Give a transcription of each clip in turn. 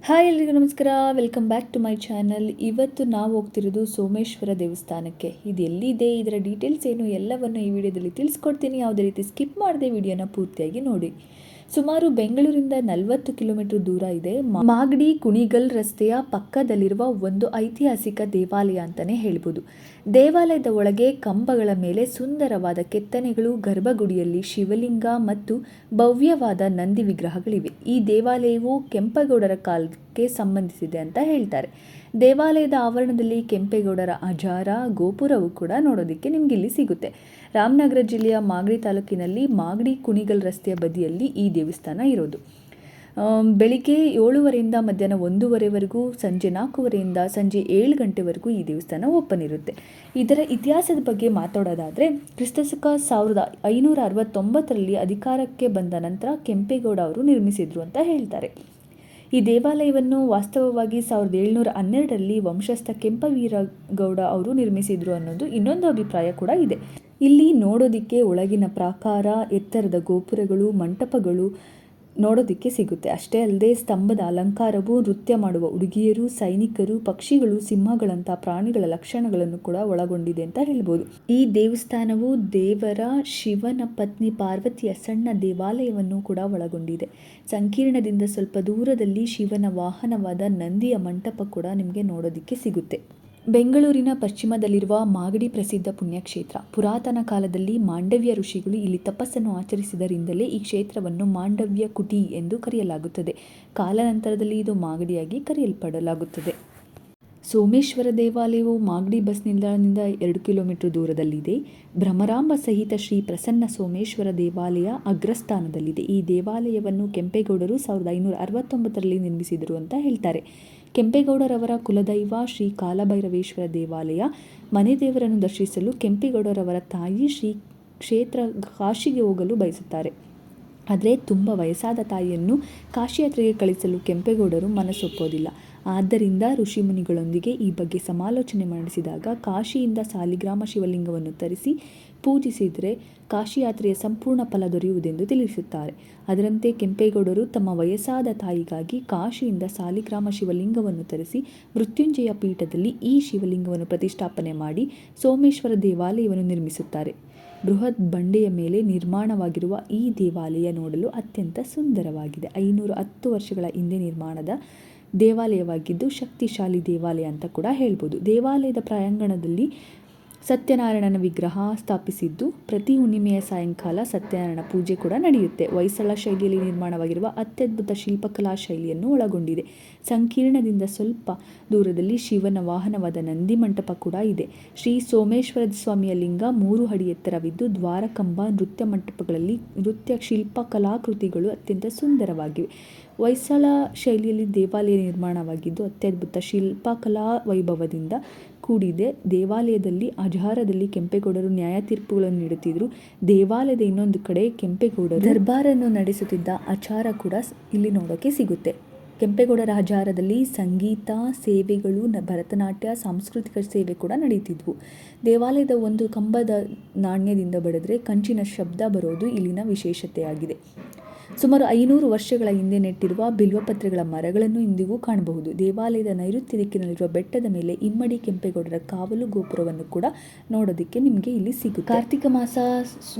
Hi ಎಲ್ರಿಗೂ ನಮಸ್ಕಾರ, welcome back to my channel. ಇವತ್ತು ನಾವು ಹೋಗ್ತಿರೋದು ಸೋಮೇಶ್ವರ ದೇವಸ್ಥಾನಕ್ಕೆ. ಇದು ಎಲ್ಲಿದೆ, ಇದರ ಡೀಟೇಲ್ಸ್ ಏನು ಎಲ್ಲವನ್ನು ಈ ವಿಡಿಯೋದಲ್ಲಿ ತಿಳಿಸ್ಕೊಡ್ತೀನಿ. ಯಾವುದೇ ರೀತಿ ಸ್ಕಿಪ್ ಮಾಡದೆ ವಿಡಿಯೋನ ಪೂರ್ತಿಯಾಗಿ ನೋಡಿ. ಸುಮಾರು ಬೆಂಗಳೂರಿಂದ 40 ಕಿಲೋಮೀಟರ್ ದೂರ ಇದೆ. ಮಾಗಡಿ ಕುಣಿಗಲ್ ರಸ್ತೆಯ ಪಕ್ಕದಲ್ಲಿರುವ ಒಂದು ಐತಿಹಾಸಿಕ ದೇವಾಲಯ ಅಂತಲೇ ಹೇಳ್ಬೋದು. ದೇವಾಲಯದ ಒಳಗೆ ಕಂಬಗಳ ಮೇಲೆ ಸುಂದರವಾದ ಕೆತ್ತನೆಗಳು, ಗರ್ಭಗುಡಿಯಲ್ಲಿ ಶಿವಲಿಂಗ ಮತ್ತು ಭವ್ಯವಾದ ನಂದಿ ವಿಗ್ರಹಗಳಿವೆ. ಈ ದೇವಾಲಯವು ಕೆಂಪೇಗೌಡರ ಕಾಲಕ್ಕೆ ಸಂಬಂಧಿಸಿದೆ ಅಂತ ಹೇಳ್ತಾರೆ. ದೇವಾಲಯದ ಆವರಣದಲ್ಲಿ ಕೆಂಪೇಗೌಡರ ಅಜಾರ ಗೋಪುರವು ಕೂಡ ನೋಡೋದಕ್ಕೆ ನಿಮ್ಗೆ ಇಲ್ಲಿ ಸಿಗುತ್ತೆ. ರಾಮನಗರ ಜಿಲ್ಲೆಯ ಮಾಗಡಿ ತಾಲೂಕಿನಲ್ಲಿ ಮಾಗಡಿ ಕುಣಿಗಲ್ ರಸ್ತೆಯ ಬದಿಯಲ್ಲಿ ಈ ದೇವಸ್ಥಾನ ಇರೋದು. ಬೆಳಿಗ್ಗೆ 7:30ರಿಂದ ಮಧ್ಯಾಹ್ನ 1:00ವರೆಗೂ, ಸಂಜೆ 4:00ರಿಂದ ಸಂಜೆ 7 ಗಂಟೆವರೆಗೂ ಈ ದೇವಸ್ಥಾನ ಓಪನ್ ಇರುತ್ತೆ. ಇದರ ಇತಿಹಾಸದ ಬಗ್ಗೆ ಮಾತಾಡೋದಾದರೆ, ಕ್ರಿಸ್ತಶಕ 1569ರಲ್ಲಿ ಅಧಿಕಾರಕ್ಕೆ ಬಂದ ನಂತರ ಕೆಂಪೇಗೌಡ ಅವರು ನಿರ್ಮಿಸಿದ್ರು ಅಂತ ಹೇಳ್ತಾರೆ. ಈ ದೇವಾಲಯವನ್ನು ವಾಸ್ತವವಾಗಿ 1712ರಲ್ಲಿ ವಂಶಸ್ಥ ಕೆಂಪವೀರಗೌಡ ಅವರು ನಿರ್ಮಿಸಿದ್ರು ಅನ್ನೋದು ಇನ್ನೊಂದು ಅಭಿಪ್ರಾಯ ಕೂಡ ಇದೆ. ಇಲ್ಲಿ ನೋಡೋದಿಕ್ಕೆ ಒಳಗಿನ ಪ್ರಾಕಾರ, ಎತ್ತರದ ಗೋಪುರಗಳು, ಮಂಟಪಗಳು ನೋಡೋದಕ್ಕೆ ಸಿಗುತ್ತೆ. ಅಷ್ಟೇ ಅಲ್ಲದೆ ಸ್ತಂಭದ ಅಲಂಕಾರವು, ನೃತ್ಯ ಮಾಡುವ ಹುಡುಗಿಯರು, ಸೈನಿಕರು, ಪಕ್ಷಿಗಳು, ಸಿಂಹಗಳಂಥ ಪ್ರಾಣಿಗಳ ಲಕ್ಷಣಗಳನ್ನು ಕೂಡ ಒಳಗೊಂಡಿದೆ ಅಂತ ಹೇಳ್ಬೋದು. ಈ ದೇವಸ್ಥಾನವು ದೇವರ ಶಿವನ ಪತ್ನಿ ಪಾರ್ವತಿಯ ಸಣ್ಣ ದೇವಾಲಯವನ್ನು ಕೂಡ ಒಳಗೊಂಡಿದೆ. ಸಂಕೀರ್ಣದಿಂದ ಸ್ವಲ್ಪ ದೂರದಲ್ಲಿ ಶಿವನ ವಾಹನವಾದ ನಂದಿಯ ಮಂಟಪ ಕೂಡ ನಿಮಗೆ ನೋಡೋದಕ್ಕೆ ಸಿಗುತ್ತೆ. ಬೆಂಗಳೂರಿನ ಪಶ್ಚಿಮದಲ್ಲಿರುವ ಮಾಗಡಿ ಪ್ರಸಿದ್ಧ ಪುಣ್ಯಕ್ಷೇತ್ರ. ಪುರಾತನ ಕಾಲದಲ್ಲಿ ಮಾಂಡವ್ಯ ಋಷಿಗಳು ಇಲ್ಲಿ ತಪಸ್ಸನ್ನು ಆಚರಿಸಿದರಿಂದಲೇ ಈ ಕ್ಷೇತ್ರವನ್ನು ಮಾಂಡವ್ಯ ಕುಟಿ ಎಂದು ಕರೆಯಲಾಗುತ್ತದೆ. ಕಾಲಾನಂತರದಲ್ಲಿ ಇದು ಮಾಗಡಿಯಾಗಿ ಕರೆಯಲ್ಪಡಲಾಗುತ್ತದೆ. ಸೋಮೇಶ್ವರ ದೇವಾಲಯವು ಮಾಗಡಿ ಬಸ್ ನಿಲ್ದಾಣದಿಂದ 2 ಕಿಲೋಮೀಟರ್ ದೂರದಲ್ಲಿದೆ. ಭ್ರಮರಾಂಬ ಸಹಿತ ಶ್ರೀ ಪ್ರಸನ್ನ ಸೋಮೇಶ್ವರ ದೇವಾಲಯ ಅಗ್ರಸ್ಥಾನದಲ್ಲಿದೆ. ಈ ದೇವಾಲಯವನ್ನು ಕೆಂಪೇಗೌಡರು 1569ರಲ್ಲಿ ನಿರ್ಮಿಸಿದರು ಅಂತ ಹೇಳ್ತಾರೆ. ಕೆಂಪೇಗೌಡರವರ ಕುಲದೈವ ಶ್ರೀ ಕಾಲಭೈರವೇಶ್ವರ ದೇವಾಲಯ. ಮನೆ ದೇವರನ್ನು ದರ್ಶಿಸಲು ಕೆಂಪೇಗೌಡರವರ ತಾಯಿ ಶ್ರೀ ಕ್ಷೇತ್ರ ಕಾಶಿಗೆ ಹೋಗಲು ಬಯಸುತ್ತಾರೆ. ಆದರೆ ತುಂಬ ವಯಸ್ಸಾದ ತಾಯಿಯನ್ನು ಕಾಶಿಯಾತ್ರೆಗೆ ಕಳಿಸಲು ಕೆಂಪೇಗೌಡರು ಮನಸ್ಸೊಪ್ಪೋದಿಲ್ಲ. ಆದ್ದರಿಂದ ಋಷಿಮುನಿಗಳೊಂದಿಗೆ ಈ ಬಗ್ಗೆ ಸಮಾಲೋಚನೆ ಮಾಡಿಸಿದಾಗ ಕಾಶಿಯಿಂದ ಸಾಲಿಗ್ರಾಮ ಶಿವಲಿಂಗವನ್ನು ತರಿಸಿ ಪೂಜಿಸಿದರೆ ಕಾಶಿಯಾತ್ರೆಯ ಸಂಪೂರ್ಣ ಫಲ ದೊರೆಯುವುದೆಂದು ತಿಳಿಸುತ್ತಾರೆ. ಅದರಂತೆ ಕೆಂಪೇಗೌಡರು ತಮ್ಮ ವಯಸ್ಸಾದ ತಾಯಿಗಾಗಿ ಕಾಶಿಯಿಂದ ಸಾಲಿಗ್ರಾಮ ಶಿವಲಿಂಗವನ್ನು ತರಿಸಿ ಮೃತ್ಯುಂಜಯ ಪೀಠದಲ್ಲಿ ಈ ಶಿವಲಿಂಗವನ್ನು ಪ್ರತಿಷ್ಠಾಪನೆ ಮಾಡಿ ಸೋಮೇಶ್ವರ ದೇವಾಲಯವನ್ನು ನಿರ್ಮಿಸುತ್ತಾರೆ. ಬೃಹತ್ ಬಂಡೆಯ ಮೇಲೆ ನಿರ್ಮಾಣವಾಗಿರುವ ಈ ದೇವಾಲಯ ನೋಡಲು ಅತ್ಯಂತ ಸುಂದರವಾಗಿದೆ. 510 ವರ್ಷಗಳ ಹಿಂದೆ ನಿರ್ಮಾಣದ ದೇವಾಲಯವಾಗಿದ್ದು ಶಕ್ತಿಶಾಲಿ ದೇವಾಲಯ ಅಂತ ಕೂಡ ಹೇಳ್ಬೋದು. ದೇವಾಲಯದ ಪ್ರಾಂಗಣದಲ್ಲಿ ಸತ್ಯನಾರಾಯಣನ ವಿಗ್ರಹ ಸ್ಥಾಪಿಸಿದ್ದು ಪ್ರತಿ ಹುಣ್ಣಿಮೆಯ ಸಾಯಂಕಾಲ ಸತ್ಯನಾರಾಯಣ ಪೂಜೆ ಕೂಡ ನಡೆಯುತ್ತೆ. ಹೊಯ್ಸಳ ಶೈಲಿಯಲ್ಲಿ ನಿರ್ಮಾಣವಾಗಿರುವ ಅತ್ಯದ್ಭುತ ಶಿಲ್ಪಕಲಾ ಶೈಲಿಯನ್ನು ಒಳಗೊಂಡಿದೆ. ಸಂಕೀರ್ಣದಿಂದ ಸ್ವಲ್ಪ ದೂರದಲ್ಲಿ ಶಿವನ ವಾಹನವಾದ ನಂದಿ ಮಂಟಪ ಕೂಡ ಇದೆ. ಶ್ರೀ ಸೋಮೇಶ್ವರ ಸ್ವಾಮಿಯ ಲಿಂಗ 3 ಅಡಿ ಎತ್ತರವಿದ್ದು ದ್ವಾರಕಂಬ, ನೃತ್ಯ ಮಂಟಪಗಳಲ್ಲಿ ನೃತ್ಯ ಶಿಲ್ಪಕಲಾಕೃತಿಗಳು ಅತ್ಯಂತ ಸುಂದರವಾಗಿವೆ. ಹೊಯ್ಸಳ ಶೈಲಿಯಲ್ಲಿ ದೇವಾಲಯ ನಿರ್ಮಾಣವಾಗಿದ್ದು ಅತ್ಯದ್ಭುತ ಶಿಲ್ಪಕಲಾ ವೈಭವದಿಂದ ಕೂಡಿದೆ. ದೇವಾಲಯದಲ್ಲಿ ಅಜಾರದಲ್ಲಿ ಕೆಂಪೇಗೌಡರು ನ್ಯಾಯ ತೀರ್ಪುಗಳನ್ನು ನೀಡುತ್ತಿದ್ದರು. ದೇವಾಲಯದ ಇನ್ನೊಂದು ಕಡೆ ಕೆಂಪೇಗೌಡರು ದರ್ಬಾರನ್ನು ನಡೆಸುತ್ತಿದ್ದ ಆಚಾರ ಕೂಡ ಇಲ್ಲಿ ನೋಡೋಕೆ ಸಿಗುತ್ತೆ. ಕೆಂಪೇಗೌಡರ ಅಜಾರದಲ್ಲಿ ಸಂಗೀತ ಸೇವೆಗಳು, ಭರತನಾಟ್ಯ, ಸಾಂಸ್ಕೃತಿಕ ಸೇವೆ ಕೂಡ ನಡೆಯುತ್ತಿದ್ವು. ದೇವಾಲಯದ ಒಂದು ಕಂಬದ ನಾಣ್ಯದಿಂದ ಬಡಿದ್ರೆ ಕಂಚಿನ ಶಬ್ದ ಬರೋದು ಇಲ್ಲಿನ ವಿಶೇಷತೆಯಾಗಿದೆ. ಸುಮಾರು 500 ವರ್ಷಗಳ ಹಿಂದೆ ನೆಟ್ಟಿರುವ ಬಿಲ್ವಪತ್ರೆಗಳ ಮರಗಳನ್ನು ಇಂದಿಗೂ ಕಾಣಬಹುದು. ದೇವಾಲಯದ ನೈಋತ್ಯ ದಿಕ್ಕಿನಲ್ಲಿರುವ ಬೆಟ್ಟದ ಮೇಲೆ ಇಮ್ಮಡಿ ಕೆಂಪೇಗೌಡರ ಕಾವಲು ಗೋಪುರವನ್ನು ಕೂಡ ನೋಡೋದಕ್ಕೆ ನಿಮಗೆ ಇಲ್ಲಿ ಸಿಗುತ್ತೆ. ಕಾರ್ತಿಕ ಮಾಸ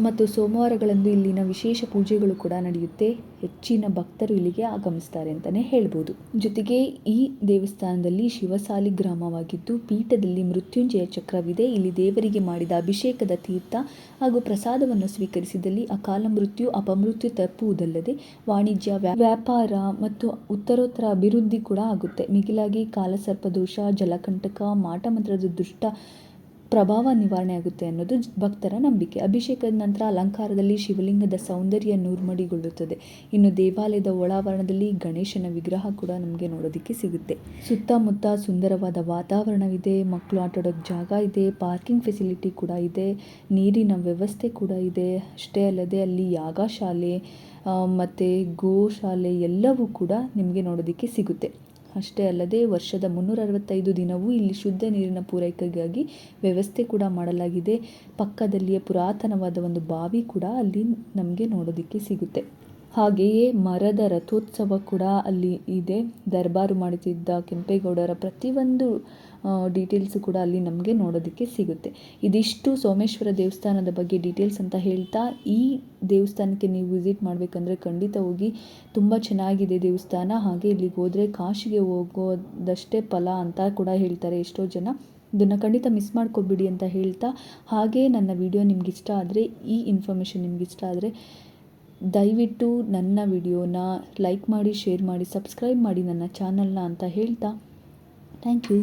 ಮತ್ತು ಸೋಮವಾರಗಳಂದು ಇಲ್ಲಿನ ವಿಶೇಷ ಪೂಜೆಗಳು ಕೂಡ ನಡೆಯುತ್ತೆ. ಹೆಚ್ಚಿನ ಭಕ್ತರು ಇಲ್ಲಿಗೆ ಆಗಮಿಸ್ತಾರೆ ಅಂತಲೇ ಹೇಳ್ಬೋದು. ಜೊತೆಗೆ ಈ ದೇವಸ್ಥಾನದಲ್ಲಿ ಶಿವಸಾಲಿ ಗ್ರಾಮವಾಗಿದ್ದು ಪೀಠದಲ್ಲಿ ಮೃತ್ಯುಂಜಯ ಚಕ್ರವಿದೆ. ಇಲ್ಲಿ ದೇವರಿಗೆ ಮಾಡಿದ ಅಭಿಷೇಕದ ತೀರ್ಥ ಹಾಗೂ ಪ್ರಸಾದವನ್ನು ಸ್ವೀಕರಿಸಿದಲ್ಲಿ ಅಕಾಲ ಮೃತ್ಯು, ಅಪಮೃತ್ಯು ತಪ್ಪುವುದಲ್ಲದೆ ವಾಣಿಜ್ಯ, ವ್ಯಾಪಾರ ಮತ್ತು ಉತ್ತರೋತ್ತರ ಅಭಿವೃದ್ಧಿ ಕೂಡ ಆಗುತ್ತೆ. ಮಿಗಿಲಾಗಿ ಕಾಲಸರ್ಪ ದೋಷ, ಜಲಕಂಟಕ, ಮಾಟಮಂತ್ರದ ದುಷ್ಟ ಪ್ರಭಾವ ನಿವಾರಣೆ ಆಗುತ್ತೆ ಅನ್ನೋದು ಭಕ್ತರ ನಂಬಿಕೆ. ಅಭಿಷೇಕದ ನಂತರ ಅಲಂಕಾರದಲ್ಲಿ ಶಿವಲಿಂಗದ ಸೌಂದರ್ಯ ನೂರ್ಮಡಿಗೊಳ್ಳುತ್ತದೆ. ಇನ್ನು ದೇವಾಲಯದ ಒಳಾವರಣದಲ್ಲಿ ಗಣೇಶನ ವಿಗ್ರಹ ಕೂಡ ನಮಗೆ ನೋಡೋದಕ್ಕೆ ಸಿಗುತ್ತೆ. ಸುತ್ತಮುತ್ತ ಸುಂದರವಾದ ವಾತಾವರಣವಿದೆ, ಮಕ್ಕಳು ಆಟಾಡೋಕ್ಕೆ ಜಾಗ ಇದೆ, ಪಾರ್ಕಿಂಗ್ ಫೆಸಿಲಿಟಿ ಕೂಡ ಇದೆ, ನೀರಿನ ವ್ಯವಸ್ಥೆ ಕೂಡ ಇದೆ. ಅಷ್ಟೇ ಅಲ್ಲದೆ ಅಲ್ಲಿ ಯಾಗಶಾಲೆ ಮತ್ತು ಗೋಶಾಲೆ ಎಲ್ಲವೂ ಕೂಡ ನಿಮಗೆ ನೋಡೋದಕ್ಕೆ ಸಿಗುತ್ತೆ. ಅಷ್ಟೇ ಅಲ್ಲದೆ ವರ್ಷದ 365 ದಿನವೂ ಇಲ್ಲಿ ಶುದ್ಧ ನೀರಿನ ಪೂರೈಕೆಗಾಗಿ ವ್ಯವಸ್ಥೆ ಕೂಡ ಮಾಡಲಾಗಿದೆ. ಪಕ್ಕದಲ್ಲಿಯೇ ಪುರಾತನವಾದ ಒಂದು ಬಾವಿ ಕೂಡ ಅಲ್ಲಿ ನಮಗೆ ನೋಡೋದಕ್ಕೆ ಸಿಗುತ್ತೆ. ಹಾಗೆಯೇ ಮರದ ರಥೋತ್ಸವ ಕೂಡ ಅಲ್ಲಿ ಇದೆ. ದರ್ಬಾರು ಮಾಡುತ್ತಿದ್ದ ಕೆಂಪೇಗೌಡರ ಪ್ರತಿಯೊಂದು ಡೀಟೇಲ್ಸು ಕೂಡ ಅಲ್ಲಿ ನಮಗೆ ನೋಡೋದಕ್ಕೆ ಸಿಗುತ್ತೆ. ಇದಿಷ್ಟು ಸೋಮೇಶ್ವರ ದೇವಸ್ಥಾನದ ಬಗ್ಗೆ ಡೀಟೇಲ್ಸ್ ಅಂತ ಹೇಳ್ತಾ, ಈ ದೇವಸ್ಥಾನಕ್ಕೆ ನೀವು ವಿಸಿಟ್ ಮಾಡಬೇಕಂದ್ರೆ ಖಂಡಿತ ಹೋಗಿ. ತುಂಬ ಚೆನ್ನಾಗಿದೆ ದೇವಸ್ಥಾನ. ಹಾಗೆ ಇಲ್ಲಿಗೆ ಹೋದರೆ ಕಾಶಿಗೆ ಹೋಗೋದಷ್ಟೇ ಫಲ ಅಂತ ಕೂಡ ಹೇಳ್ತಾರೆ ಎಷ್ಟೋ ಜನ. ಇದನ್ನು ಖಂಡಿತ ಮಿಸ್ ಮಾಡ್ಕೊಬಿಡಿ ಅಂತ ಹೇಳ್ತಾ, ಹಾಗೆ ನನ್ನ ವಿಡಿಯೋ ನಿಮಗಿಷ್ಟ ಆದರೆ, ಈ ಇನ್ಫಾರ್ಮೇಷನ್ ನಿಮಗಿಷ್ಟ ಆದರೆ ದಯವಿಟ್ಟು ನನ್ನ ವಿಡಿಯೋನ ಲೈಕ್ ಮಾಡಿ, ಶೇರ್ ಮಾಡಿ, ಸಬ್ಸ್ಕ್ರೈಬ್ ಮಾಡಿ ನನ್ನ ಚಾನಲ್ನ ಅಂತ ಹೇಳ್ತಾ ಥ್ಯಾಂಕ್ ಯು.